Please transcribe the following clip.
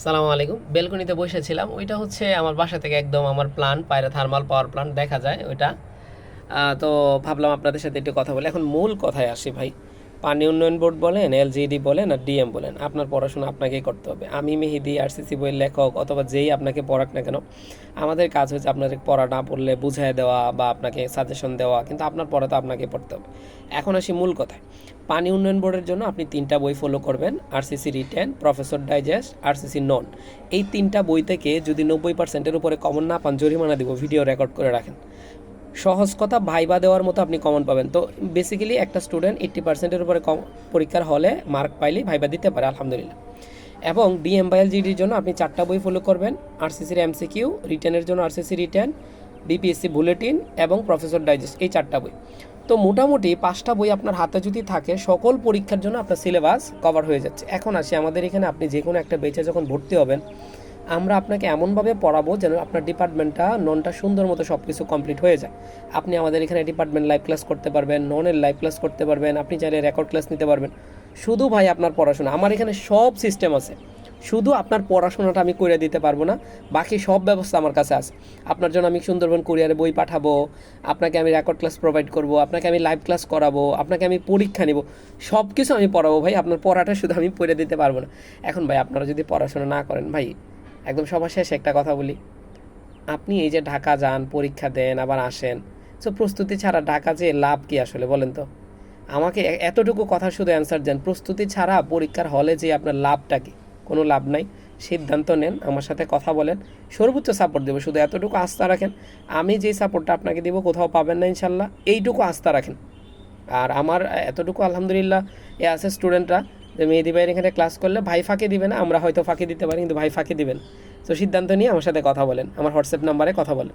সালামু আলাইকুম। বেলকনিতে বসেছিলাম, ওইটা হচ্ছে আমার বাসা থেকে একদম আমার প্ল্যান্ট, পায়রা থার্মাল পাওয়ার প্ল্যান্ট দেখা যায় ওইটা। তো ভাবলাম আপনাদের সাথে একটু কথা বলি। এখন মূল কথায় আসি ভাই। পানি উন্নয়ন বোর্ড বলেন, এলজিডি বলেন আর ডিএম বলেন, আপনার পড়াশোনা আপনাকেই করতে হবে। আমি মেহেদি আরসিসি বইয়ের লেখক অথবা যেই আপনাকে পড়াক না কেন, আমাদের কাজ হচ্ছে আপনাদের পড়া না পড়লে বুঝিয়ে দেওয়া বা আপনাকে সাজেশন দেওয়া, কিন্তু আপনার পড়া তো আপনাকে পড়তে হবে। এখন আসি মূল কথায়। পানি উন্নয়ন বোর্ডের জন্য আপনি তিনটা বই ফলো করবেন: RCC written, professor digest, RCC নন। এই তিনটা বই থেকে যদি 90%-এর উপরে কমন না পান, জরিমানা দিব, ভিডিও রেকর্ড করে রাখেন। সহজ কথা, ভাইবা দেওয়ার মতো আপনি কমন পাবেন। তো বেসিক্যালি একটা স্টুডেন্ট 80%-এর উপরে পরীক্ষার হলে মার্ক পাইলেই ভাইবা দিতে পারে, আলহামদুলিল্লাহ। এবং ডিএম বা এলজিডির জন্য আপনি চারটা বই ফলো করবেন: আরসিসির এমসিকিউ, রিটেনের জন্য আরসিসি রিটেন, বিপিএসসি বুলেটিন এবং প্রফেসর ডাইজেস্ট, এই চারটা বই। তো মোটামুটি 5টা বই আপনার হাতে যদি থাকে, সকল পরীক্ষার জন্য আপনার সিলেবাস কভার হয়ে যাচ্ছে। এখন আসি আমাদের এখানে, আপনি যে কোনো একটা বেচে যখন ভর্তি হবেন, আমরা আপনাকে এমনভাবে পড়াবো যেন আপনার ডিপার্টমেন্টটা ননটা সুন্দর মতো সব কিছু কমপ্লিট হয়ে যায়। আপনি আমাদের এখানে ডিপার্টমেন্ট লাইভ ক্লাস করতে পারবেন, ননের লাইভ ক্লাস করতে পারবেন, আপনি চাইলে রেকর্ড ক্লাস নিতে পারবেন। শুধু ভাই আপনার পড়াশোনা, আমার এখানে সব সিস্টেম আছে। শুধু আপনার পড়াশোনাটা আমি করে দিতে পারবো না, বাকি সব ব্যবস্থা আমার কাছে আছে। আপনার জন্য আমি সুন্দরবন কুরিয়ারে বই পাঠাবো, আপনাকে আমি রেকর্ড ক্লাস প্রোভাইড করবো, আপনাকে আমি লাইভ ক্লাস করাবো, আপনাকে আমি পরীক্ষা নিব, সব কিছু আমি পড়াবো ভাই। আপনার পড়াটা শুধু আমি পড়ে দিতে পারবো না। এখন ভাই আপনারা যদি পড়াশোনা না করেন, ভাই একদম সবার শেষে একটা কথা বলি, আপনি এই যে ঢাকা যান, পরীক্ষা দেন, আবার আসেন, সো প্রস্তুতি ছাড়া ঢাকা যে লাভ কি আসলে বলেন তো? আমাকে এতটুকু কথা শুধু অ্যান্সার দেন, প্রস্তুতি ছাড়া পরীক্ষার হলে যে আপনার লাভটা কি? কোনো লাভ নাই। সিদ্ধান্ত নেন, আমার সাথে কথা বলেন, সর্বোচ্চ সাপোর্ট দেবো, শুধু এতটুকু আস্থা রাখেন। আমি যেই সাপোর্টটা আপনাকে দেবো কোথাও পাবেন না ইনশাল্লাহ, এইটুকু আস্থা রাখেন। আর আমার এতটুকু আলহামদুলিল্লাহ এ আছে স্টুডেন্টরা, যে মেহেদি ভাইয়ের এখানে ক্লাস করলে ভাই ফাঁকি দিবে না, আমরা হয়তো ফাঁকি দিতে পারি কিন্তু ভাই ফাঁকি দিবেন। তো সিদ্ধান্ত নিয়ে আমার সাথে কথা বলেন, আমার হোয়াটসঅ্যাপ নাম্বারে কথা বলেন।